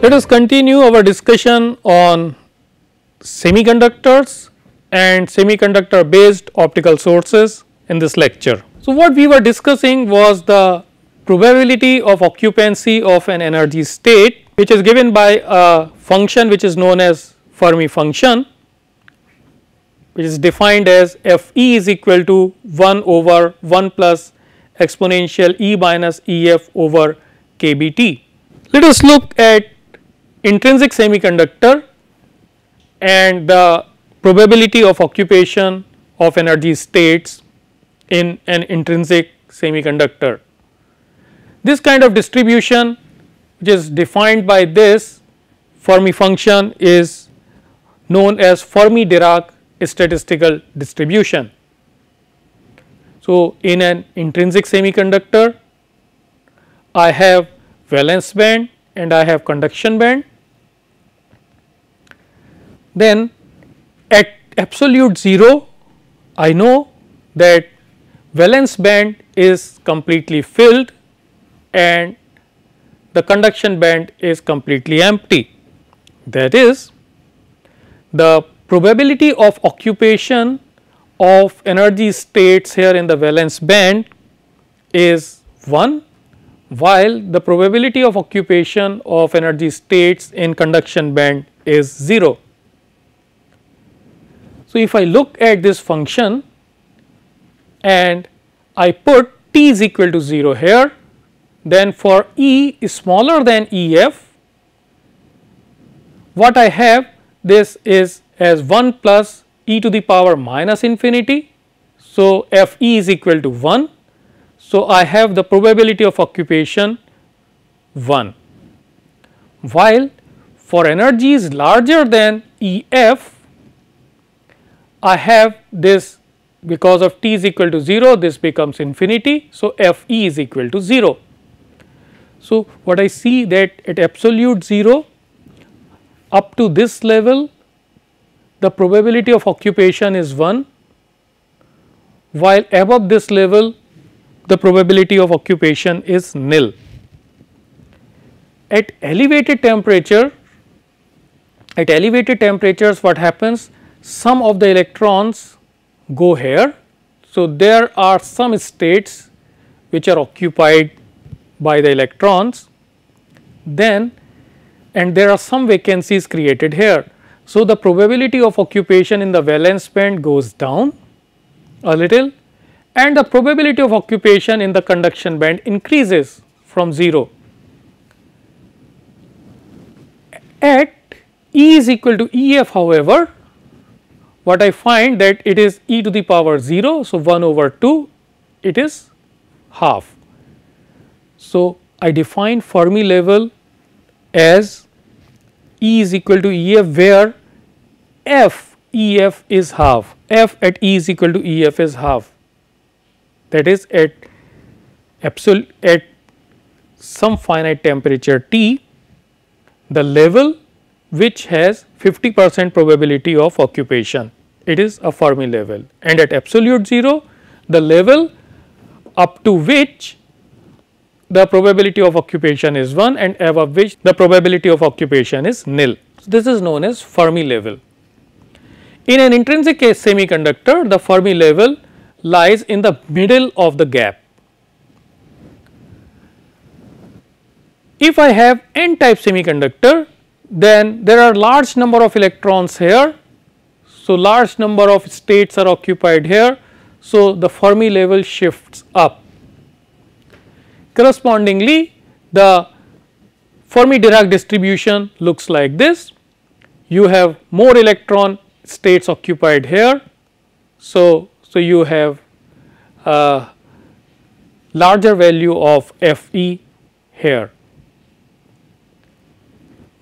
Let us continue our discussion on semiconductors and semiconductor based optical sources in this lecture. So, what we were discussing was the probability of occupancy of an energy state, which is given by a function which is known as Fermi function, which is defined as f e is equal to 1 over 1 plus exponential e minus e f over k b t. Let us look at intrinsic semiconductor and the probability of occupation of energy states in an intrinsic semiconductor. This kind of distribution, which is defined by this Fermi function, is known as Fermi-Dirac statistical distribution. So, in an intrinsic semiconductor, I have valence band and I have conduction band. Then at absolute 0, I know that valence band is completely filled and the conduction band is completely empty. That is, the probability of occupation of energy states here in the valence band is 1, while the probability of occupation of energy states in conduction band is 0. So, if I look at this function and I put t is equal to 0 here, then for E is smaller than E f, what I have this is as 1 plus e to the power minus infinity. So, f e is equal to 1. So, I have the probability of occupation 1, while for energies larger than E f, I have this, because of t is equal to 0, this becomes infinity. So, f e is equal to 0. So, what I see that at absolute 0 up to this level, the probability of occupation is 1, while above this level the probability of occupation is nil. At elevated temperature, at elevated temperatures what happens? Some of the electrons go here. So, there are some states which are occupied by the electrons, then and there are some vacancies created here. So, the probability of occupation in the valence band goes down a little and the probability of occupation in the conduction band increases from 0. At E is equal to E f, however, what I find that it is e to the power 0. So, 1 over 2, it is half. So, I define Fermi level as E is equal to E f, where f E f is half, f at E is equal to E f is half, that is at some finite temperature T, the level which has 50% probability of occupation, it is a Fermi level, and at absolute 0 the level up to which the probability of occupation is 1 and above which the probability of occupation is nil. So, this is known as Fermi level. In an intrinsic case semiconductor, the Fermi level lies in the middle of the gap. If I have n type semiconductor, then there are large number of electrons here. So, large number of states are occupied here. So, the Fermi level shifts up. Correspondingly, the Fermi-Dirac distribution looks like this. You have more electron states occupied here. So, you have a larger value of f e here,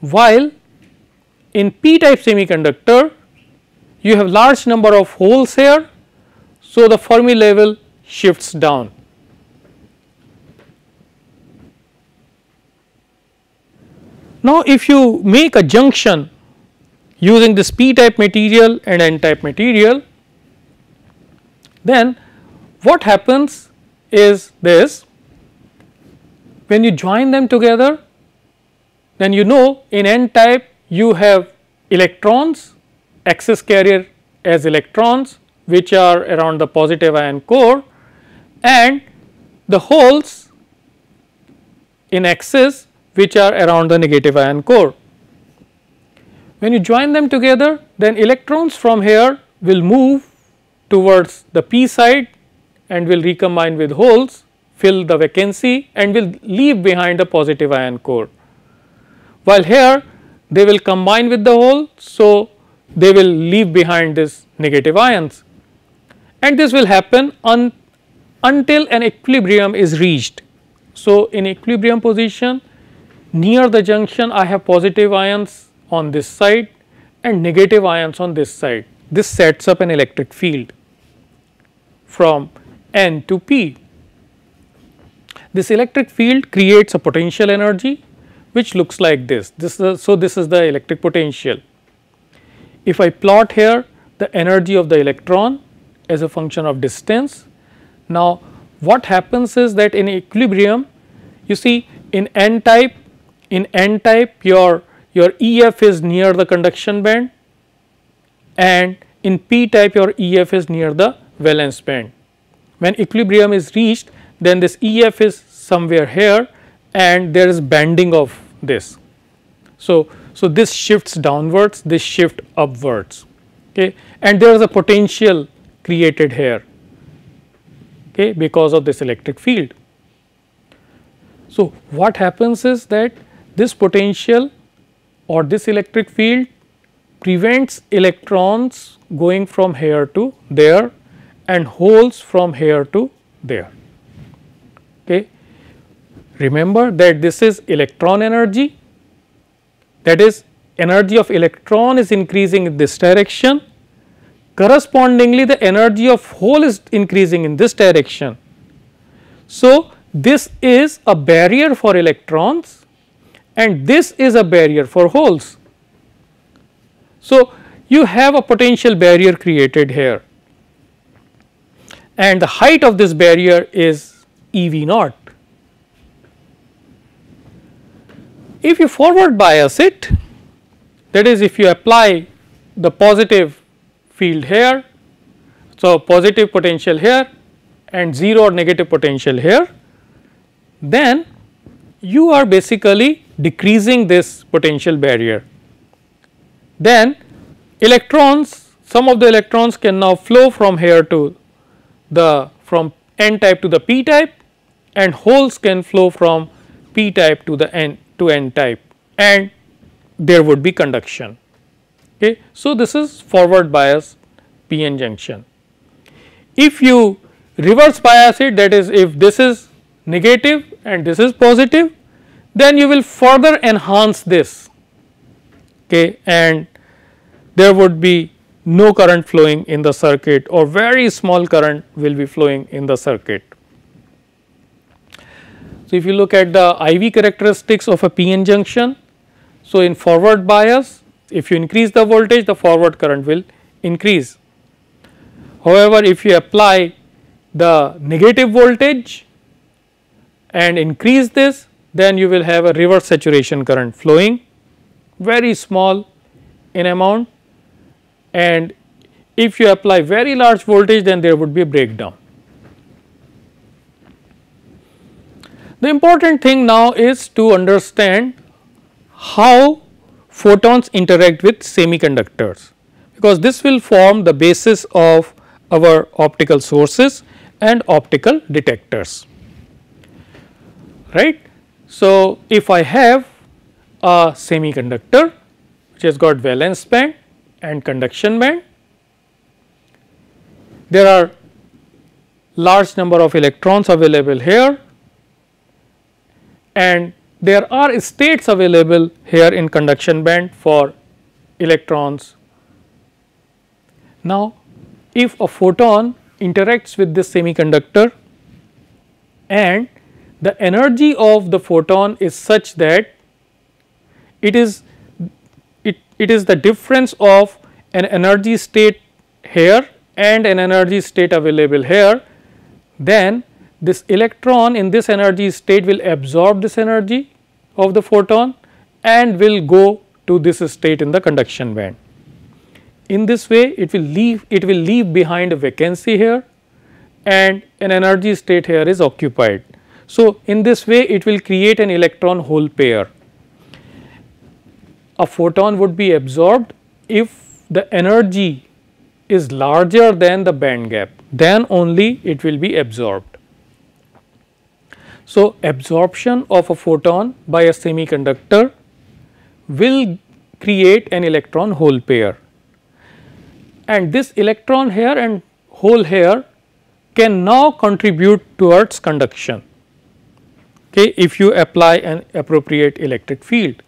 while in p type semiconductor you have large number of holes here. So, the Fermi level shifts down. Now, if you make a junction using this p type material and n type material, then what happens is this: when you join them together, then you know in n type you have electrons, excess carrier as electrons which are around the positive ion core, and the holes in excess which are around the negative ion core. When you join them together, then electrons from here will move towards the p side and will recombine with holes, fill the vacancy and will leave behind the positive ion core, while here they will combine with the hole. So, they will leave behind this negative ions, and this will happen until an equilibrium is reached. So, in equilibrium position near the junction I have positive ions on this side and negative ions on this side. This sets up an electric field from N to P. This electric field creates a potential energy which looks like this. So, this is the electric potential. If I plot here the energy of the electron as a function of distance, now what happens is that in equilibrium, you see in n type your EF is near the conduction band, and in p type your EF is near the valence band. When equilibrium is reached, then this EF is somewhere here and there is banding of this. So, this shifts downwards, this shift upwards, okay, and there is a potential created here, okay, because of this electric field. So, what happens is that this potential or this electric field prevents electrons going from here to there and holes from here to there. Okay. Remember that this is electron energy, that is energy of electron is increasing in this direction, correspondingly the energy of hole is increasing in this direction. So, this is a barrier for electrons and this is a barrier for holes. So, you have a potential barrier created here, and the height of this barrier is EV naught. If you forward bias it, that is if you apply the positive field here, so positive potential here and 0 or negative potential here, then you are basically decreasing this potential barrier. Then electrons, some of the electrons can now flow from here to the from n type to the p type, and holes can flow from p type to the n type, and there would be conduction. Okay. So, this is forward bias p-n junction. If you reverse bias it, that is if this is negative and this is positive, then you will further enhance this, okay, and there would be no current flowing in the circuit or very small current will be flowing in the circuit. So, if you look at the IV characteristics of a p-n junction, so in forward bias, if you increase the voltage, the forward current will increase. However, if you apply the negative voltage and increase this, then you will have a reverse saturation current flowing, very small in amount, and if you apply very large voltage, then there would be a breakdown. The important thing now is to understand how photons interact with semiconductors, because this will form the basis of our optical sources and optical detectors, right. So, if I have a semiconductor which has got valence band and conduction band, there are large number of electrons available here and there are states available here in conduction band for electrons. Now, if a photon interacts with this semiconductor and the energy of the photon is such that it is the difference of an energy state here and an energy state available here, then this electron in this energy state will absorb this energy of the photon and will go to this state in the conduction band. In this way it will leave behind a vacancy here and an energy state here is occupied. So, in this way it will create an electron hole pair. A photon would be absorbed if the energy is larger than the band gap, then only it will be absorbed. So, absorption of a photon by a semiconductor will create an electron hole pair, and this electron here and hole here can now contribute towards conduction, okay, if you apply an appropriate electric field.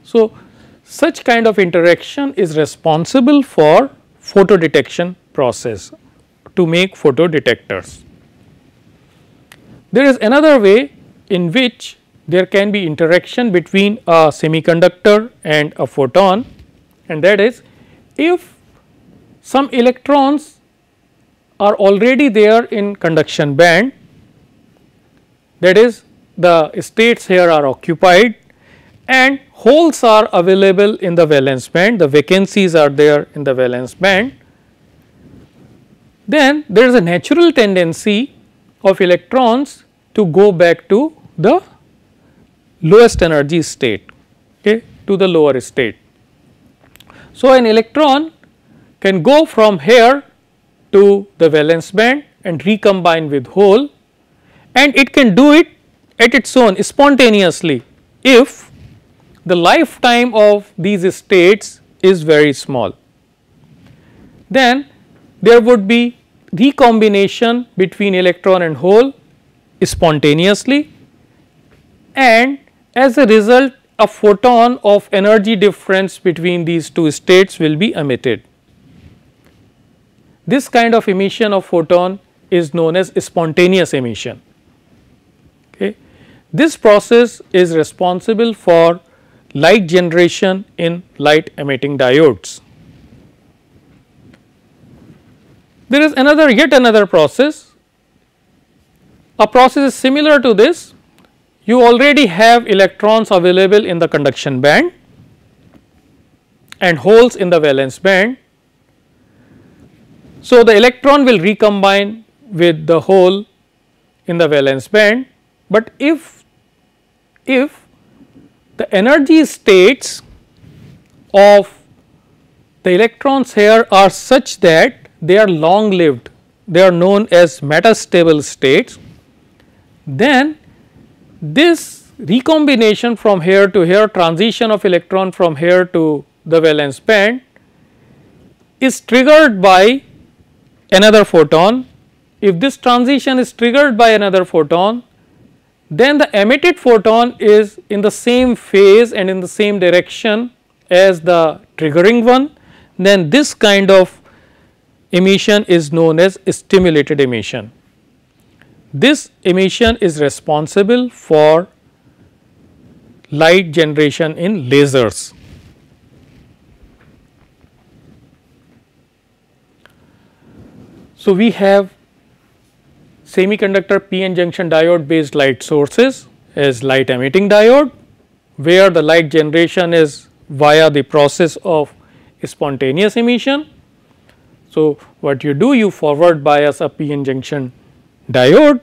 So, such kind of interaction is responsible for photo detection process to make photo detectors. There is another way in which there can be interaction between a semiconductor and a photon, and that is if some electrons are already there in conduction band, that is the states here are occupied and holes are available in the valence band, the vacancies are there in the valence band, then there is a natural tendency of electrons to go back to the lowest energy state, okay, to the lower state. So, an electron can go from here to the valence band and recombine with hole, and it can do it at its own spontaneously if the lifetime of these states is very small. Then there would be recombination between electron and hole spontaneously, and as a result a photon of energy difference between these two states will be emitted. This kind of emission of photon is known as spontaneous emission. Okay. This process is responsible for light generation in light emitting diodes. There is yet another process. A process is similar to this. You already have electrons available in the conduction band and holes in the valence band. So, the electron will recombine with the hole in the valence band, but if the energy states of the electrons here are such that they are long lived, they are known as metastable states, then this recombination from here to here, transition of electron from here to the valence band is triggered by another photon. If this transition is triggered by another photon, then the emitted photon is in the same phase and in the same direction as the triggering one, then this kind of emission is known as stimulated emission. This emission is responsible for light generation in lasers. So, we have semiconductor p-n junction diode based light sources as light emitting diode, where the light generation is via the process of spontaneous emission. So, what you do, you forward bias a p-n junction diode.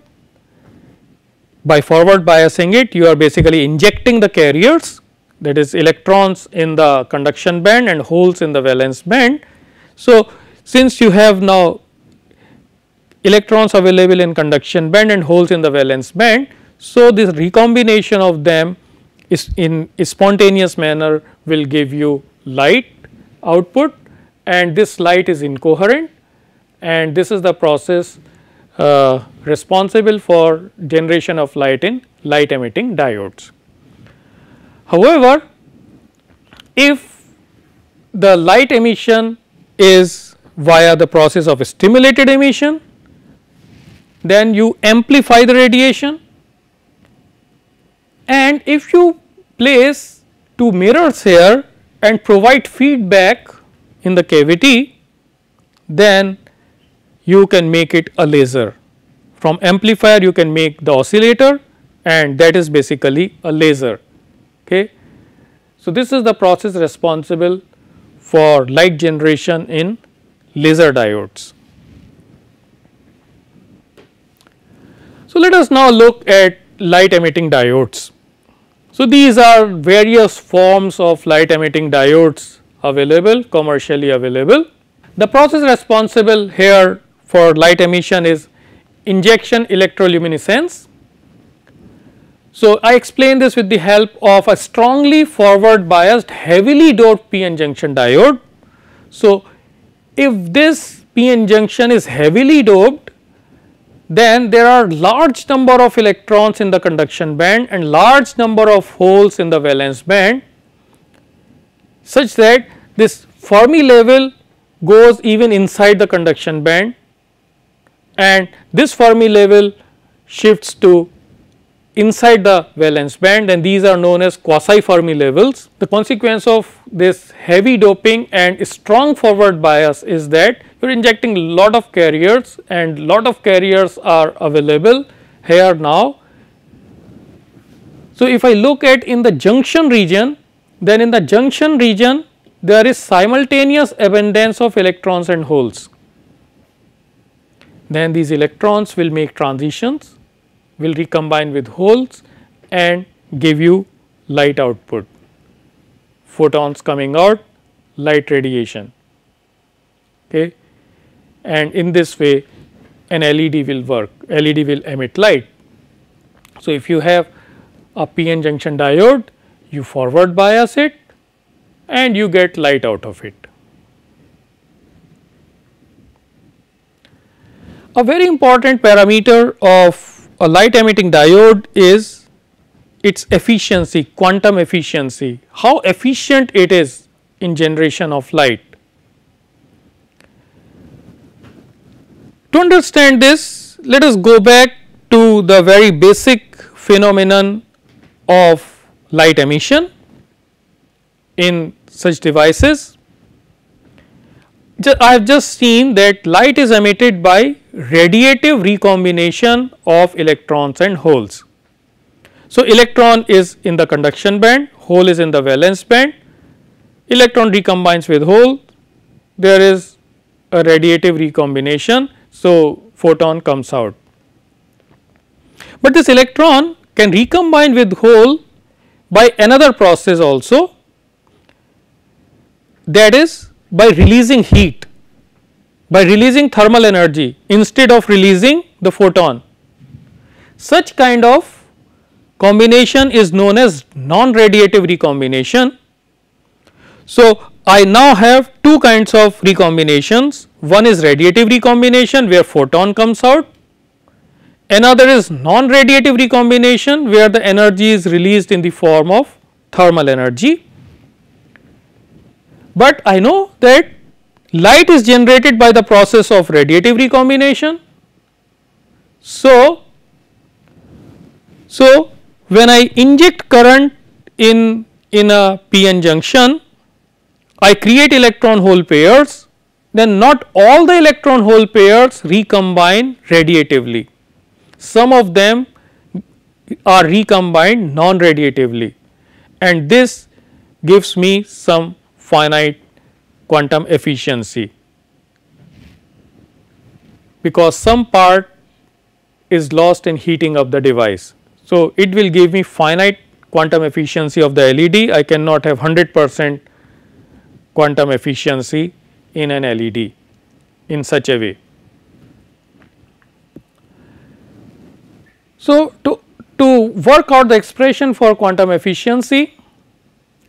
By forward biasing it, you are basically injecting the carriers, that is electrons in the conduction band and holes in the valence band. So, since you have now electrons available in conduction band and holes in the valence band, so this recombination of them is in a spontaneous manner will give you light output, and this light is incoherent, and this is the process responsible for generation of light in light emitting diodes. However, if the light emission is via the process of stimulated emission, then you amplify the radiation, and if you place two mirrors here and provide feedback in the cavity, then you can make it a laser. From amplifier you can make the oscillator, and that is basically a laser. Okay. So, this is the process responsible for light generation in laser diodes. So, let us now look at light emitting diodes. So, these are various forms of light emitting diodes available, commercially available. The process responsible here for light emission is injection electroluminescence. So, I explain this with the help of a strongly forward biased heavily doped p-n junction diode. So, if this p-n junction is heavily doped, then there are large number of electrons in the conduction band and large number of holes in the valence band, such that this Fermi level goes even inside the conduction band, and this Fermi level shifts to inside the valence band, and these are known as quasi Fermi levels. The consequence of this heavy doping and strong forward bias is that you are injecting lot of carriers, and lot of carriers are available here now. So, if I look at in the junction region, then in the junction region there is simultaneous abundance of electrons and holes. Then these electrons will make transitions, will recombine with holes and give you light output, photons coming out, light radiation. Okay. And in this way an LED will work, LED will emit light. So, if you have a p-n junction diode, you forward bias it and you get light out of it. A very important parameter of a light emitting diode is its efficiency, quantum efficiency, how efficient it is in generation of light. To understand this, let us go back to the very basic phenomenon of light emission in such devices. I have just seen that light is emitted by radiative recombination of electrons and holes. So, electron is in the conduction band, hole is in the valence band, electron recombines with hole, there is a radiative recombination. So, photon comes out, but this electron can recombine with hole by another process also, that is by releasing heat, by releasing thermal energy instead of releasing the photon. Such kind of combination is known as non-radiative recombination. So, I now have two kinds of recombinations. One is radiative recombination where photon comes out, another is non-radiative recombination where the energy is released in the form of thermal energy. But I know that light is generated by the process of radiative recombination. So, when I inject current in a p-n junction, I create electron hole pairs, then not all the electron hole pairs recombine radiatively. Some of them are recombined non-radiatively, and this gives me some finite quantum efficiency, because some part is lost in heating up the device. So, it will give me finite quantum efficiency of the LED. I cannot have 100% quantum efficiency in an LED in such a way. So, to work out the expression for quantum efficiency,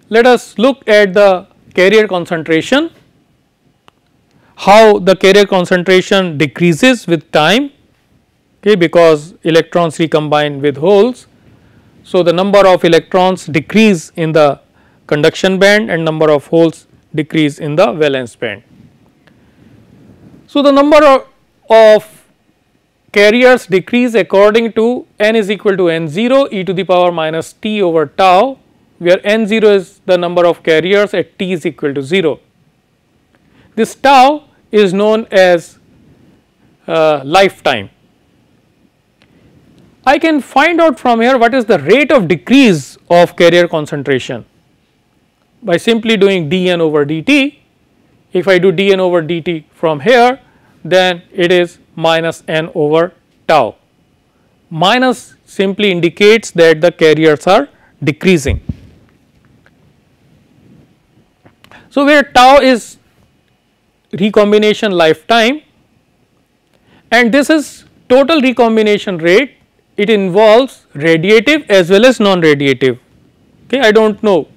let us look at the carrier concentration, how the carrier concentration decreases with time, okay, because electrons recombine with holes. So, the number of electrons decrease in the conduction band and number of holes decrease in the valence band. So, the number of carriers decrease according to n is equal to n0 e to the power minus t over tau, where n0 is the number of carriers at t is equal to 0. This tau is known as lifetime. I can find out from here what is the rate of decrease of carrier concentration by simply doing dN over dt. If I do dN over dt from here, then it is minus n over tau. Minus simply indicates that the carriers are decreasing. So, where tau is recombination lifetime and this is total recombination rate, it involves radiative as well as non-radiative. Okay, I do not know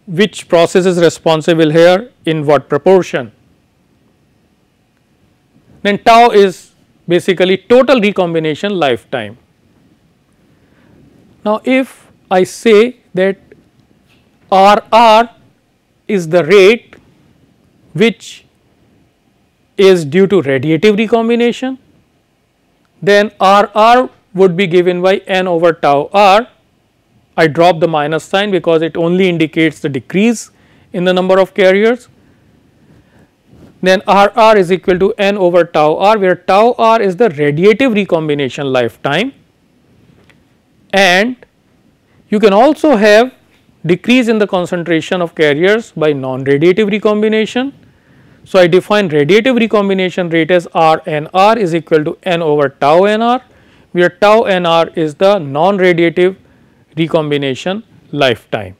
which process is responsible here in what proportion. Then tau is basically total recombination lifetime. Now, if I say that RR is the rate which is due to radiative recombination, then RR would be given by n over tau R. I drop the minus sign because it only indicates the decrease in the number of carriers. Then RR is equal to n over tau R, where tau R is the radiative recombination lifetime, and you can also have decrease in the concentration of carriers by non-radiative recombination. So, I define radiative recombination rate as RNR is equal to n over tau NR, where tau NR is the non-radiative recombination lifetime.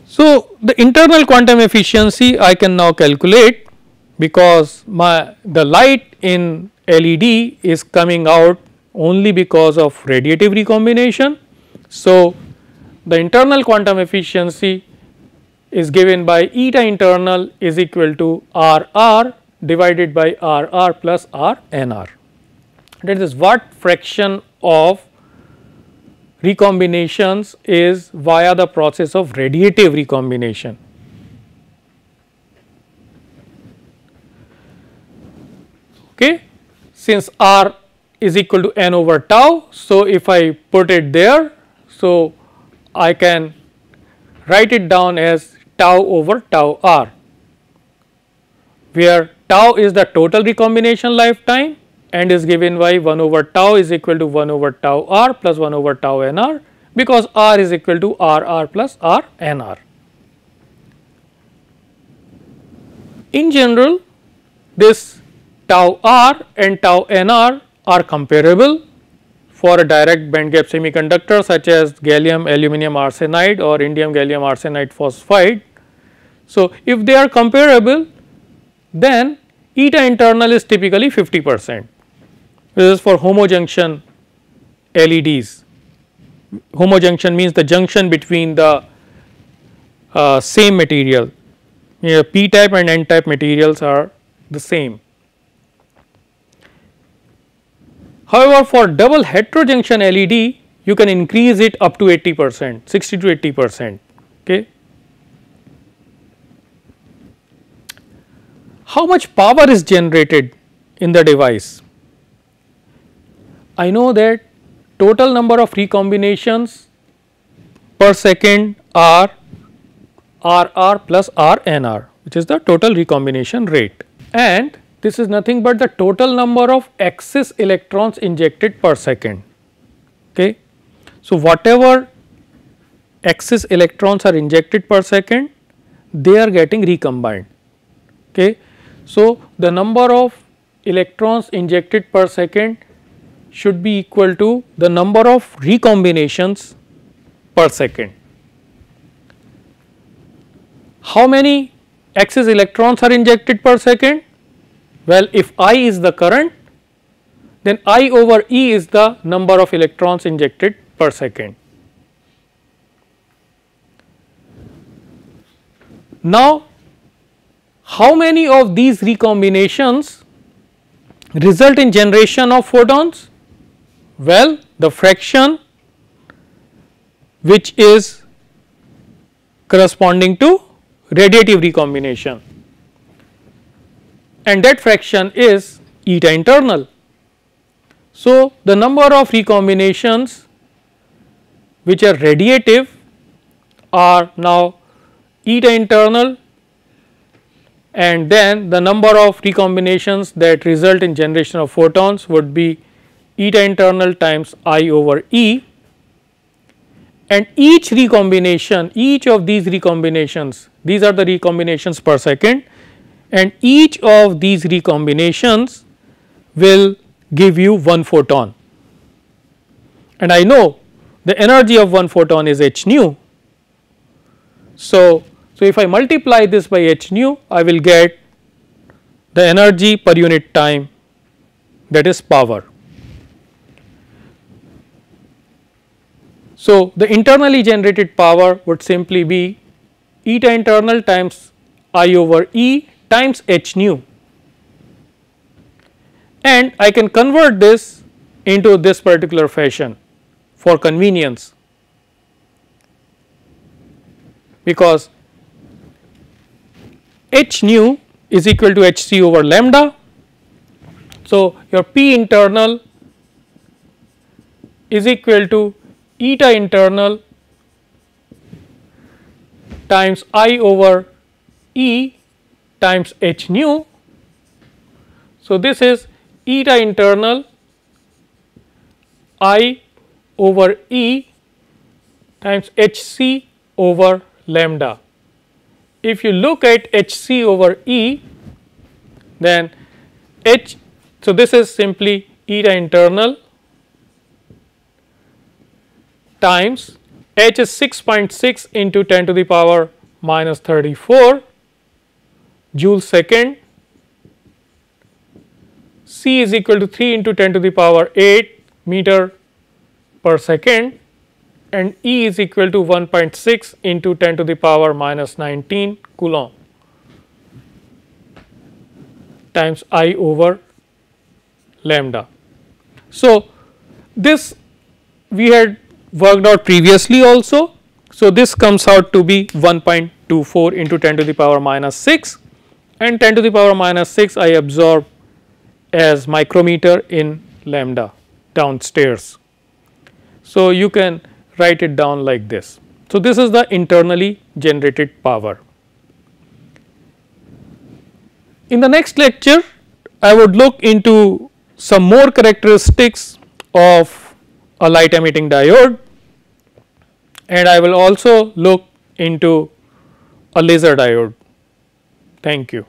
So, the internal quantum efficiency I can now calculate because the light in LED is coming out only because of radiative recombination. So, the internal quantum efficiency is given by eta internal is equal to RR divided by RR plus RNR. That is what fraction of recombinations is via the process of radiative recombination. Okay. Since R is equal to n over tau, so if I put it there, so I can write it down as tau over tau R, where tau is the total recombination lifetime and is given by 1 over tau is equal to 1 over tau R plus 1 over tau NR, because R is equal to RR plus RNR. In general, this tau R and tau NR are comparable for a direct band gap semiconductor such as gallium aluminum arsenide or indium gallium arsenide phosphide. So, if they are comparable, then eta internal is typically 50%. This is for homojunction LEDs. Homojunction means the junction between the same material. Here p type and n type materials are the same. However, for double heterojunction LED, you can increase it up to 80%, 60 to 80%. Okay. How much power is generated in the device? I know that total number of recombinations per second are RR plus RNR, which is the total recombination rate, and this is nothing but the total number of excess electrons injected per second. Okay. So, whatever excess electrons are injected per second, they are getting recombined. Okay. So, the number of electrons injected per second should be equal to the number of recombinations per second. How many excess electrons are injected per second? Well, if I is the current, then I over E is the number of electrons injected per second. Now, how many of these recombinations result in generation of photons? Well, the fraction which is corresponding to radiative recombination, and that fraction is eta internal. So, the number of recombinations which are radiative are now eta internal, and then the number of recombinations that result in generation of photons would be eta internal times I over E, and each recombination, each of these recombinations, these are the recombinations per second, and each of these recombinations will give you 1 photon, and I know the energy of 1 photon is h nu. So if I multiply this by h nu, I will get the energy per unit time, that is power. So the internally generated power would simply be eta internal times I over E times h nu, and I can convert this into this particular fashion for convenience, because h nu is equal to h c over lambda. So your P internal is equal to eta internal times I over E times h nu. So this is eta internal I over E times h c over lambda. If you look at h c over E, then h, so this is simply eta internal times h is 6.6 into 10 to the power minus 34 joule second, C is equal to 3 into 10 to the power 8 meter per second, and E is equal to 1.6 into 10 to the power minus 19 coulomb times I over lambda. So this we had worked out previously also. So this comes out to be 1.24 into 10 to the power minus 6, and 10 to the power minus 6 I absorb as micrometer in lambda downstairs. So you can write it down like this. So this is the internally generated power. In the next lecture, I would look into some more characteristics of a light emitting diode, and I will also look into a laser diode. Thank you.